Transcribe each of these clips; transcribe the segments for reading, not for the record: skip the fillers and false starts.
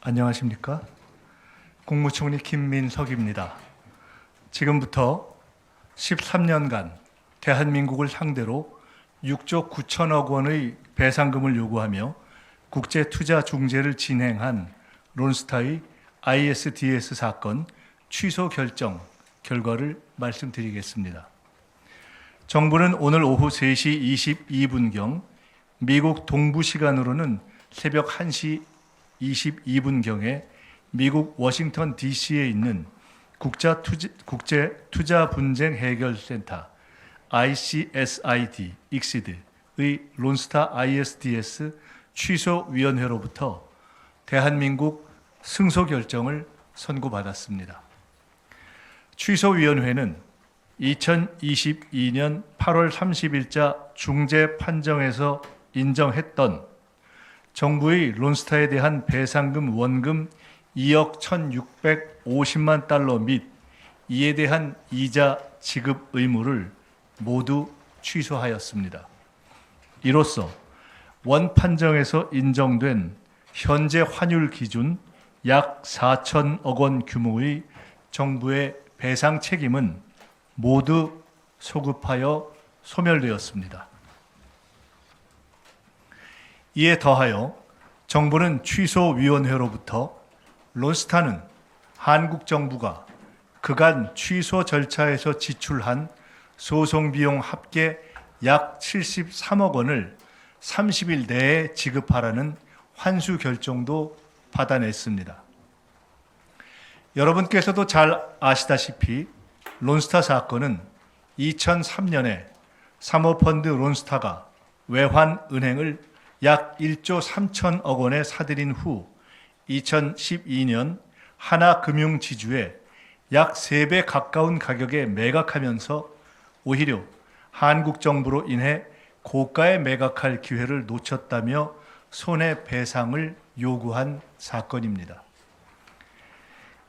안녕하십니까? 국무총리 김민석입니다. 지금부터 13년간 대한민국을 상대로 6조 9천억 원의 배상금을 요구하며 국제투자중재를 진행한 론스타의 ISDS 사건 취소 결정 결과를 말씀드리겠습니다. 정부는 오늘 오후 3시 22분경 미국 동부 시간으로는 새벽 1시 22분경에 미국 워싱턴 DC에 있는 국제투자분쟁해결센터 ICSID의 론스타 ISDS 취소위원회로부터 대한민국 승소 결정을 선고받았습니다. 취소위원회는 2022년 8월 30일자 중재 판정에서 인정했던 정부의 론스타에 대한 배상금 원금 2억 1,650만 달러 및 이에 대한 이자 지급 의무를 모두 취소하였습니다. 이로써 원 판정에서 인정된 현재 환율 기준 약 4천억 원 규모의 정부의 배상 책임은 모두 소급하여 소멸되었습니다. 이에 더하여 정부는 취소위원회로부터 론스타는 한국 정부가 그간 취소 절차에서 지출한 소송비용 합계 약 73억 원을 30일 내에 지급하라는 환수 결정도 받아냈습니다. 여러분께서도 잘 아시다시피 론스타 사건은 2003년에 사모펀드 론스타가 외환은행을 약 1조 3천억 원에 사들인 후 2012년 하나금융지주에 약 3배 가까운 가격에 매각하면서 오히려 한국 정부로 인해 고가에 매각할 기회를 놓쳤다며 손해배상을 요구한 사건입니다.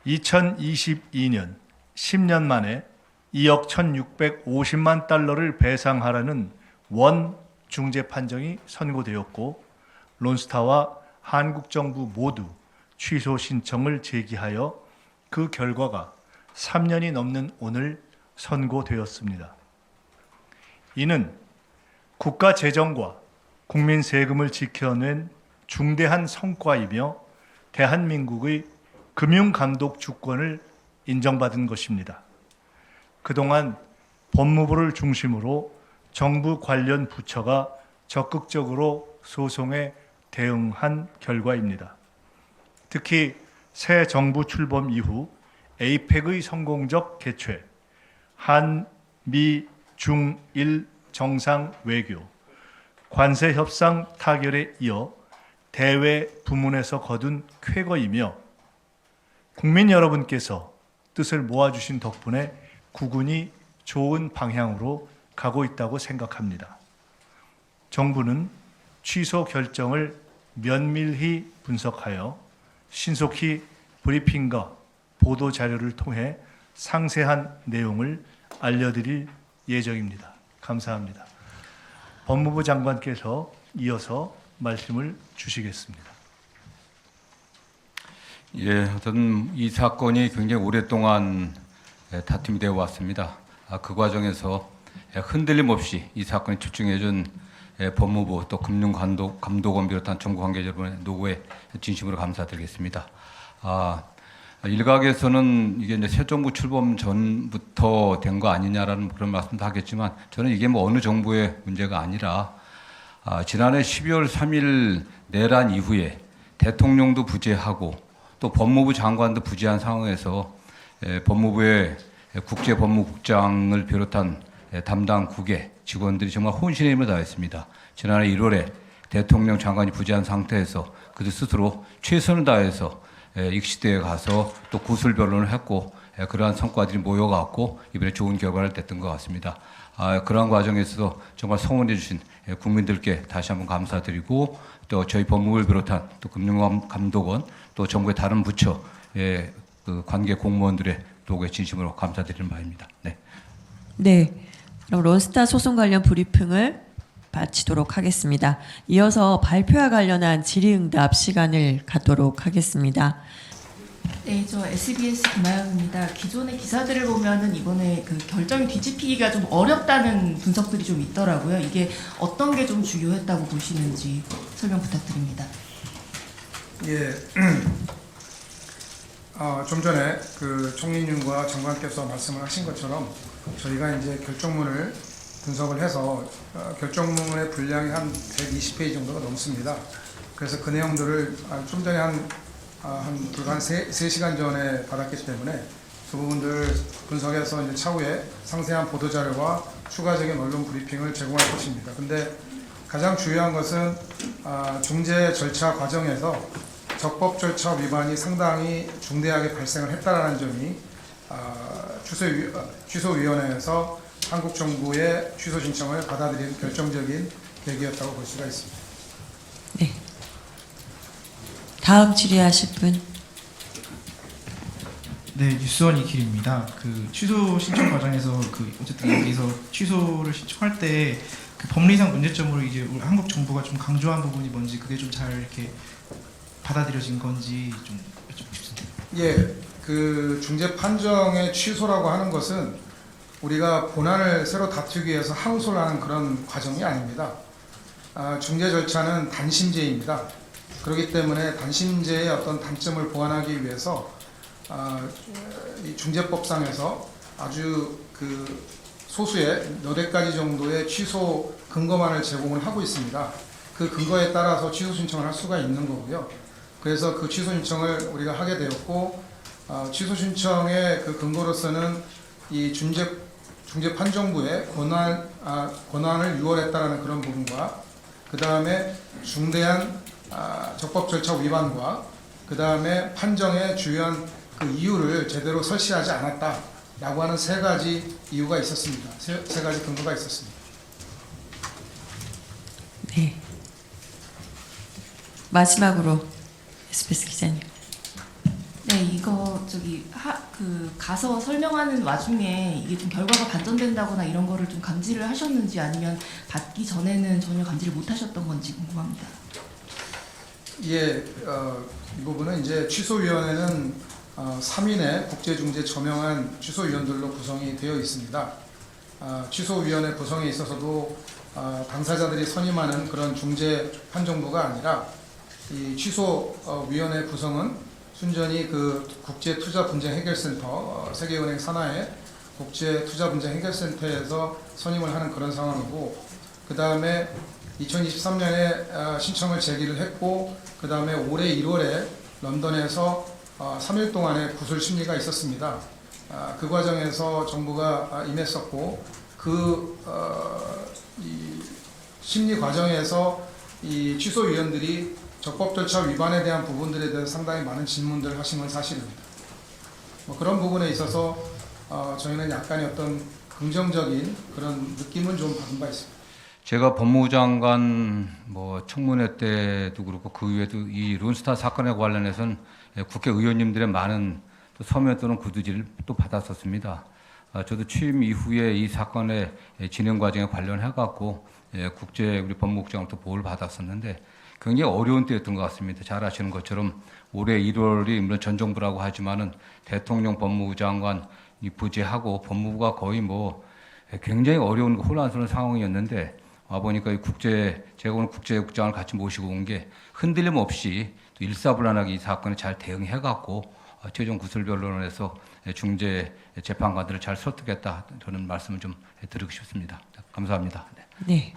2022년 10년 만에 2억 1,650만 달러를 배상하라는 원 중재 판정이 선고되었고 론스타와 한국 정부 모두 취소 신청을 제기하여 그 결과가 3년이 넘는 오늘 선고되었습니다. 이는 국가 재정과 국민 세금을 지켜낸 중대한 성과이며 대한민국의 금융감독 주권을 인정받은 것입니다. 그동안 법무부를 중심으로 정부 관련 부처가 적극적으로 소송에 대응한 결과입니다. 특히 새 정부 출범 이후 에이펙의 성공적 개최, 한미 중일 정상 외교, 관세 협상 타결에 이어 대외 부문에서 거둔 쾌거이며 국민 여러분께서 뜻을 모아주신 덕분에 국운이 좋은 방향으로 가고 있다고 생각합니다. 정부는 취소 결정을 면밀히 분석하여 신속히 브리핑과 보도 자료를 통해 상세한 내용을 알려드릴 예정입니다. 감사합니다. 법무부 장관께서 이어서 말씀을 주시겠습니다. 예, 어떤 이 사건이 굉장히 오랫동안 다툼이 되어 왔습니다. 그 과정에서 흔들림 없이 이 사건에 집중해준 법무부 또 금융감독원 비롯한 정부 관계자 여러분의 노고에 진심으로 감사드리겠습니다. 일각에서는 이게 이제 새 정부 출범 전부터 된 거 아니냐라는 그런 말씀도 하겠지만 저는 이게 뭐 어느 정부의 문제가 아니라 지난해 12월 3일 내란 이후에 대통령도 부재하고 또 법무부 장관도 부재한 상황에서 법무부의 국제법무국장을 비롯한 담당국의 직원들이 정말 혼신의 힘을 다했습니다. 지난해 1월에 대통령 장관이 부재한 상태에서 그들 스스로 최선을 다해서 익시대에 가서 또 구술 변론을 했고 그러한 성과들이 모여갖고 이번에 좋은 결과를 냈던 것 같습니다. 그러한 과정에서 정말 성원해 주신 국민들께 다시 한번 감사드리고 또 저희 법무부를 비롯한 또 금융감독원 또 정부의 다른 부처의 그 관계 공무원들의 노고에 진심으로 감사드리는 바입니다. 네. 네. 그럼 론스타 소송 관련 브리핑을 마치도록 하겠습니다. 이어서 발표와 관련한 질의응답 시간을 갖도록 하겠습니다. 네, 저 SBS 김아영입니다. 기존의 기사들을 보면은 이번에 그 결정이 뒤집히기가 좀 어렵다는 분석들이 좀 있더라고요. 이게 어떤 게 좀 주요했다고 보시는지 설명 부탁드립니다. 예, 좀 전에 그 총리님과 장관께서 말씀을 하신 것처럼 저희가 이제 결정문을 분석을 해서 결정문의 분량이 한 120페이지 정도가 넘습니다. 그래서 그 내용들을 좀 전에 불과 한 3시간 전에 받았기 때문에 그 부분들 분석해서 이제 차후에 상세한 보도자료와 추가적인 언론 브리핑을 제공할 것입니다. 근데 가장 중요한 것은 중재 절차 과정에서 적법 절차 위반이 상당히 중대하게 발생을 했다라는 점이 취소위원회에서 한국 정부의 취소 신청을 받아들인 결정적인 계기였다고 볼 수가 있습니다. 네. 다음 질의하실 분. 네, 뉴스원 이길입니다. 그 취소 신청 과정에서 어쨌든 여기서 취소를 신청할 때 그 법리상 문제점으로 이제 우리 한국 정부가 좀 강조한 부분이 뭔지 그게 좀 잘 이렇게 받아들여진 건지 좀 여쭙고 싶습니다. 예, 그 중재 판정의 취소라고 하는 것은 우리가 본안을 새로 다투기 위해서 항소를 하는 그런 과정이 아닙니다. 중재 절차는 단심제입니다. 그렇기 때문에 단심제의 어떤 단점을 보완하기 위해서 이 중재법상에서 아주 그 소수의 몇 가지 정도의 취소 근거만을 제공을 하고 있습니다. 그 근거에 따라서 취소 신청을 할 수가 있는 거고요. 그래서 그 취소 신청을 우리가 하게 되었고, 취소 신청의 그 근거로서는 이 중재 판정부의 권한을 유월했다라는 그런 부분과, 그 다음에 중대한 적법 절차 위반과, 그 다음에 판정의 주요한 그 이유를 제대로 설치하지 않았다라고 하는 3가지 이유가 있었습니다. 세 가지 근거가 있었습니다. 네. 마지막으로 SBS 기자님. 네, 이거 가서 설명하는 와중에 이게 좀 결과가 반전된다거나 이런 거를 좀 감지를 하셨는지 아니면 받기 전에는 전혀 감지를 못 하셨던 건지 궁금합니다. 예, 이 부분은 이제 취소위원회는 3인의 국제중재 저명한 취소위원들로 구성이 되어 있습니다. 취소위원회 구성에 있어서도 당사자들이 선임하는 그런 중재 판정부가 아니라 이 취소위원회 구성은 순전히 그 국제투자분쟁해결센터, 세계은행 산하의 국제투자분쟁해결센터에서 선임을 하는 그런 상황이고, 그 다음에 2023년에 신청을 제기를 했고, 그 다음에 올해 1월에 런던에서 3일 동안의 구술 심리가 있었습니다. 그 과정에서 정부가 임했었고, 이 심리 과정에서 이 취소위원들이 적법 절차 위반에 대한 부분들에 대해서 상당히 많은 질문들을 하신 건 사실입니다. 그런 부분에 있어서 저희는 약간의 어떤 긍정적인 그런 느낌은 좀 받은 바 있습니다. 제가 법무부 장관 청문회 때도 그렇고 그 이후에도 이 론스타 사건에 관련해서는 국회의원님들의 많은 또 서면 또는 구두질을 또 받았었습니다. 저도 취임 이후에 이 사건의 진행 과정에 관련해갖고 우리 법무국장으로부터 보호를 받았었는데 굉장히 어려운 때였던 것 같습니다. 잘 아시는 것처럼 올해 1월이 물론 전 정부라고 하지만은 대통령 법무부 장관 부재하고 법무부가 거의 굉장히 어려운 혼란스러운 상황이었는데 와보니까 제가 오늘 국제국장을 같이 모시고 온 게 흔들림 없이 또 일사불란하게 이 사건에 잘 대응해갖고 최종 구술변론에서 중재 재판관들을 잘 설득했다. 저는 말씀을 좀 드리고 싶습니다. 감사합니다. 네.